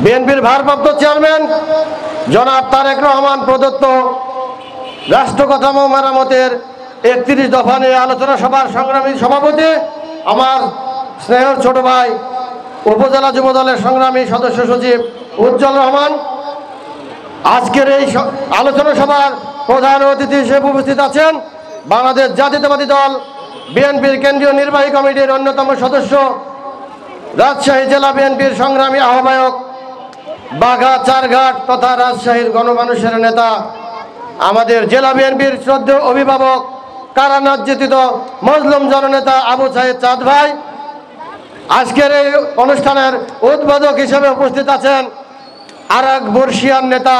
বিএনপির ভারপ্রাপ্ত চেয়ারম্যান জনাব তারেক রহমান প্রদত্ত রাষ্ট্র কাঠামো মেরামতের ৩১ দফা নিয়ে আলোচনা সভার সংগ্রামী সভাপতি আমার স্নেহের ছোট ভাই উপজেলা যুব দলের সংগ্রামী সদস্য সচিব উজ্জ্বল রহমান। আজকের এই আলোচনা সভার প্রধান অতিথি হিসেবে উপস্থিত আছেন বাংলাদেশ জাতীয়তাবাদী দল বিএনপির কেন্দ্রীয় নির্বাহী কমিটির অন্যতম সদস্য, রাজশাহী জেলা বিএনপির সংগ্রামী আহ্বায়ক, বাঘা চারঘাট তথা রাজশাহীর গণমানুষের নেতা, আমাদের জেলা বিএনপির শ্রদ্ধেয় অভিভাবক, কারা নির্যাতিত মজলুম জননেতা আবু সাইদ চাঁদ ভাই। আজকের এই অনুষ্ঠানের উদ্বোধক হিসেবে উপস্থিত আছেন আর এক বর্ষিয়ান নেতা,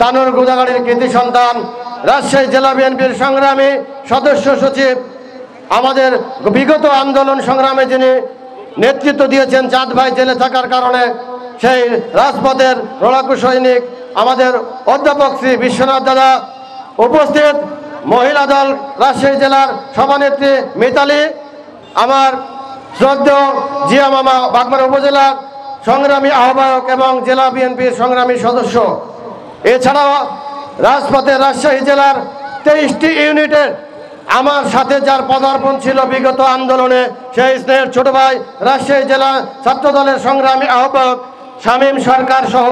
তানুর গোদাগাড়ির কৃতি সন্তান, রাজশাহী জেলা বিএনপির সংগ্রামী সদস্য সচিব, আমাদের বিগত আন্দোলন সংগ্রামে যিনি নেতৃত্ব দিয়েছেন চাঁদ ভাই জেলে থাকার কারণে, সেই রাজপথের লড়াকু সৈনিক আমাদের অধ্যাপক শ্রী বিশ্বনাথ দাদা। উপস্থিত মহিলা দল রাজশাহী জেলার সভানেত্রী মিতালি, আমার শ্রদ্ধেয় জিয়া মামা বাগমারা উপজেলার সংগ্রামী আহ্বায়ক এবং জেলা বিএনপির সংগ্রামী সদস্য। এছাড়াও রাজপথে রাজশাহী জেলার 23টি ইউনিটের আমার সাথে যার পদার্পণ ছিল বিগত আন্দোলনে, সেই স্নেহের ছোট ভাই রাজশাহী জেলা ছাত্র দলের সংগ্রামী আহ্বায়ক শামীম সরকার সহ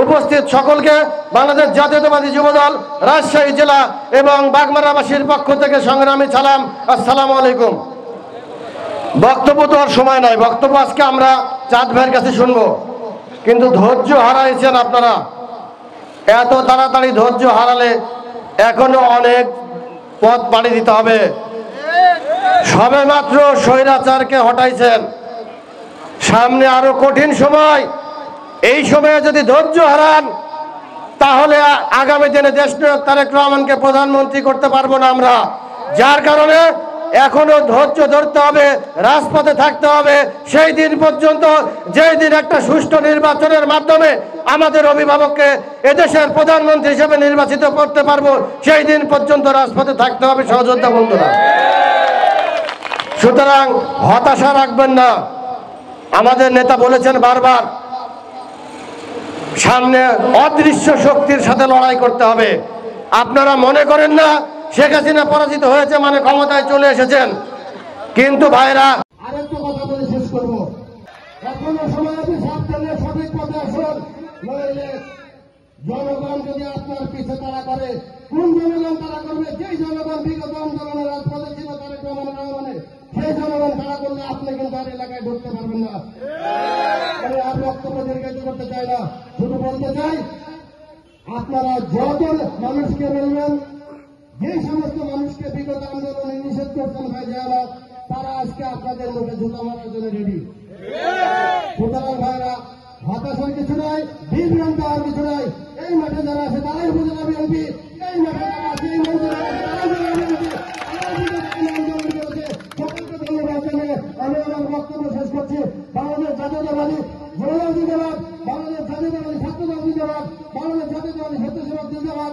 উপস্থিত সকলকে বাংলাদেশ জাতীয়তাবাদী যুবদল রাজশাহী জেলা এবং বাগমারাবাসীর পক্ষ থেকে সংগ্রামী সালাম, আসসালামু আলাইকুম। বক্তব্য তো আর সময় নাই, বক্তব্য আজকে আমরা চাঁদ ভাইয়ের কাছে শুনবো, কিন্তু ধৈর্য হারাইছেন আপনারা। এত তাড়াতাড়ি ধৈর্য হারালে এখনো অনেক পথ পাড়ি দিতে হবে। সবে মাত্র স্বৈরাচারকে হটাইছেন, সামনে আরো কঠিন সময়। এই সময়ে যদি ধৈর্য হারান তাহলে আগামী দিনে দেশনায়ক তারেক রহমানকে প্রধানমন্ত্রী করতে পারবো না আমরা। যার কারণে এখনো ধৈর্য ধরতে হবে, রাজপথে থাকতে হবে সেই দিন পর্যন্ত, যেই দিন একটা সুষ্ঠু নির্বাচনের মাধ্যমে আমাদের অভিভাবককে এদেশের প্রধানমন্ত্রী হিসেবে নির্বাচিত করতে পারবো, সেই দিন পর্যন্ত রাজপথে থাকতে হবে সহযোদ্ধা বন্ধুরা। সুতরাং হতাশা রাখবেন না। আমাদের নেতা বলেছেন বারবার, সামনে অদৃশ্য শক্তির সাথে লড়াই করতে হবে। আপনারা মনে করেন না শেখ হাসিনা পরাজিত হয়েছে মানে ক্ষমতায় চলে এসেছেন, কিন্তু ভাইরা আরেকটা কথা বলে শেষ করবো, এখনো সময় আছে, সাবধানে সঠিক পথে আসুন। নইলে জনগণ যদি আপনার পিছে তারা করে, কোন জনগণ তারা করবে? যেই জনগণ বিগত আন্দোলনের রাজপথে ছিল তারেক রহমানের, সেই জনগণ তারা করলে আপনি কিন্তু আর এলাকায় ঢুকতে পারবেন না। আমি আর বক্তব্য দীর্ঘায়িত করতে চাই না, শুধু বলতে চাই আপনারা যত মানুষকে বলবেন, যে সমস্ত মানুষকে বিগত আন্দোলনে নিষেধ করতেন ভাই যারা, তারা আজকে আপনাদের মুখে জুতা মারার জন্য রেডি। সুতরাং ভাইরা হতাশার কিছু নাই, বিভ্রান্ত হওয়ার কিছু নাই। এই মাঠে যারা আছে তারাই উপজেলা বিএনপি, এই মাঠে যারা আছে এই মঞ্চে সকলকে ধন্যবাদ জানিয়ে আমি আমার বক্তব্য শেষ করছি। বাংলাদেশ জাতীয়তাবাদী যুবদল জিন্দাবাদ, বাংলাদেশ জাতীয়তাবাদী ছাত্র দল জিন্দাবাদ, বাংলাদেশ জাতীয়তাবাদী স্বেচ্ছাসেবক জিন্দাবাদ।